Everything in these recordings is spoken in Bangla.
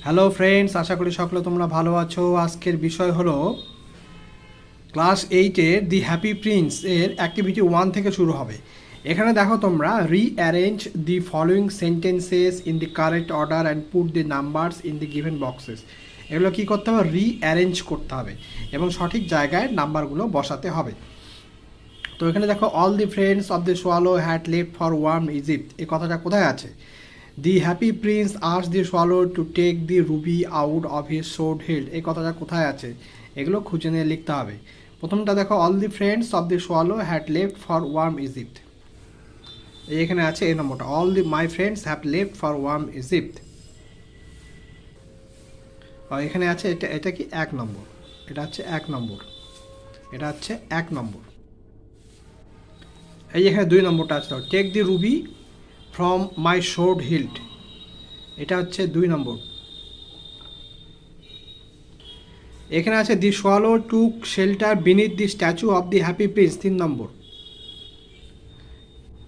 হ্যালো ফ্রেন্ডস, আশা করি সকলে তোমরা ভালো আছো। আজকের বিষয় হলো ক্লাস 8-এর দি হ্যাপি প্রিন্স এর অ্যাক্টিভিটি 1 থেকে শুরু হবে। এখানে দেখো তোমরা rearrange the following sentences in the correct order and put the numbers in the given boxes. এগুলো কী করতে হবে? রিঅ্যারেঞ্জ করতে হবে এবং সঠিক জায়গায় নাম্বারগুলো বসাতে হবে। তো এখানে দেখো, all the friends of the swallow had left for warm Egypt, এই কথাটা কোথায় আছে? The happy prince ask the swallow to take the ruby out of his sword hilt, এই কথাটা কোথায় আছে? এগুলো খুঁজে নিয়ে লিখতে হবে। প্রথমটা দেখো, all the friends of the swallow had left for warm Egypt, এখানে আছে এই নম্বরটা, all the my friends have left for warm Egypt. আর এখানে আছে এটা, এটা কি 1 নম্বর, এটা হচ্ছে 1 নম্বর, এটা হচ্ছে 1 নম্বর। এই এখানে 2 নম্বরটা আছে, take the ruby from my sword hilt, এটা হচ্ছে 2 নম্বর। এখানে আছে the swallow took shelter beneath the statue of the happy prince, 3 নম্বর।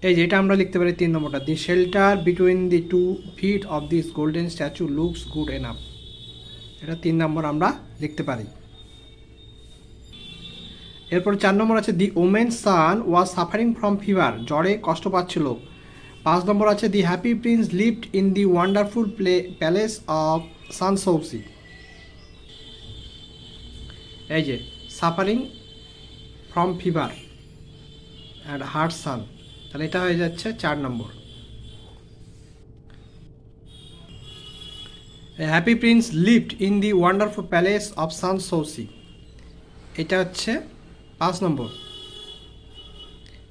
এই যে এটা আমরা লিখতে পারি 3 নম্বরটা, the shelter between the 2 feet of this golden statue looks good enough, এটা 3 নম্বর আমরা লিখতে পারি। এরপর 4 নম্বর আছে the woman son was suffering from fever, জ্বরে কষ্ট পাচ্ছিল। 5 নম্বর আছে the happy prince lived in the wonderful palace of Sanssouci, এই যে suffering from fever and hurt son, তাহলে এটা হয়ে যাচ্ছে 4 নম্বর। Happy prince lived in the wonderful palace of Sanssouci, এটা হচ্ছে 5 নম্বর,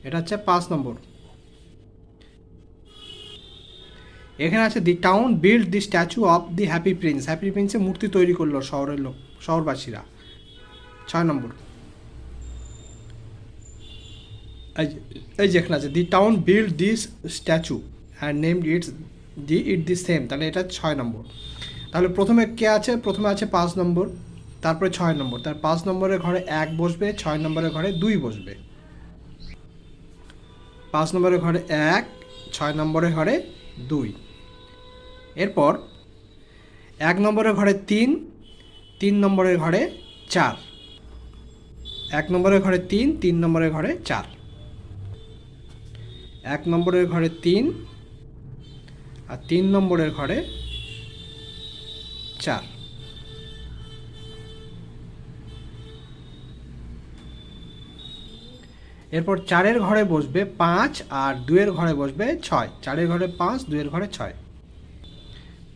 এটা হচ্ছে 5 নম্বর। এখানে আছে the town build the statue of the happy prince, happy প্রিন্সের মূর্তি তৈরি করলো শহরের লোক, শহরবাসীরা, 6 নম্বর। এই যে এখানে আছে the town build this statue and named it the same, তাহলে এটা 6 নম্বর। তাহলে প্রথমে কে আছে? প্রথমে আছে 5 নম্বর, তারপরে 6 নম্বর, তার 5 নম্বরের ঘরে 1 বসবে, 6 নম্বরের ঘরে 2 বসবে। 5 নম্বরের ঘরে 1, 6 নম্বরের ঘরে 2। এরপর 1 নম্বরের ঘরে 3, 3 নম্বরের ঘরে 4, 1 নম্বরের ঘরে 3, 3 নম্বরের ঘরে 4, 1 নম্বরের ঘরে 3 আর 3 নম্বরের ঘরে 4। এরপর 4-এর ঘরে বসবে 5 আর 2-এর ঘরে বসবে 6, 4-এর ঘরে 5, 2-এর ঘরে 6,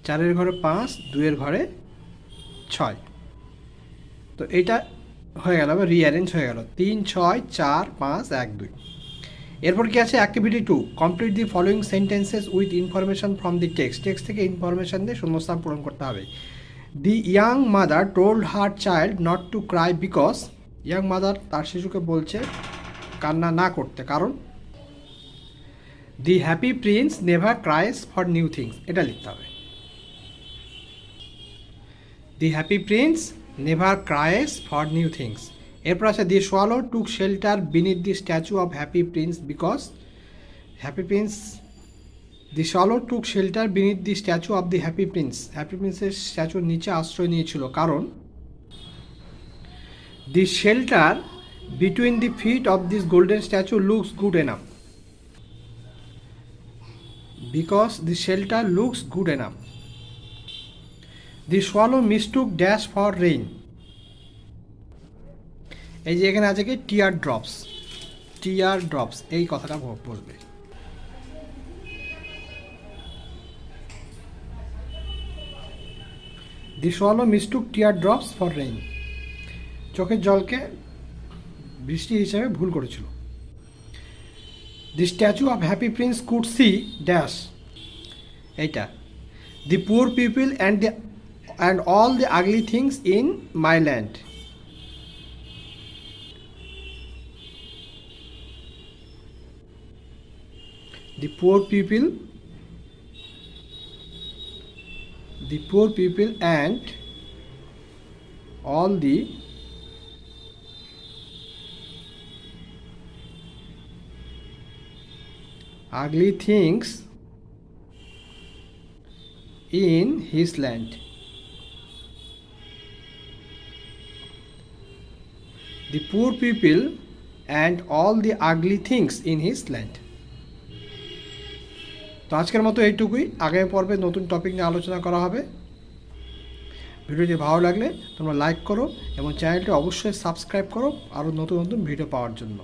4-এর ঘরে 5, 2-এর ঘরে 6। তো এইটা হয়ে গেল, আবার রিঅ্যারেঞ্জ হয়ে গেল, 3, 6, 4, 5, 1, 2। এরপর কি আছে? Activity 2, complete the following sentences with information from the text, text থেকে ইনফরমেশন দিয়ে শূন্যস্থান পূরণ করতে হবে। The young mother told her child not to cry because, young mother তার শিশুকে বলছে কান্না না করতে, কারণ the happy prince never cries for new things, এটা লিখতে হবে। The happy prince never cries for new things. এরপর আছে the swallow took shelter beneath the statue of happy prince because happy prince, the swallow took shelter beneath the statue of the happy prince, happy প্রিন্সের স্ট্যাচুর নিচে আশ্রয় নিয়েছিল, কারণ the shelter between the feet of this golden statue looks good enough, because the shelter looks good enough. The swallow mistook dash for rain, এই যে এখানে আছে কি টিয়ার ড্রপস, টিয়ার ড্রপস, এই কথাটা বলবে। The swallow mistook tear drops for rain, চোখের জলকে বৃষ্টি হিসেবে ভুল করেছিল। The statue of happy prince could see dash, এইটা the poor people and all the ugly things in my land, the poor people and all the ugly things in his land, the poor people and all the ugly things in his land. তো আজকের মতো এইটুকুই, আগামী পর্বে নতুন টপিক নিয়ে আলোচনা করা হবে। ভিডিওটি ভালো লাগলে তোমরা লাইক করো এবং চ্যানেলটি অবশ্যই সাবস্ক্রাইব করো আরও নতুন নতুন ভিডিও পাওয়ার জন্য।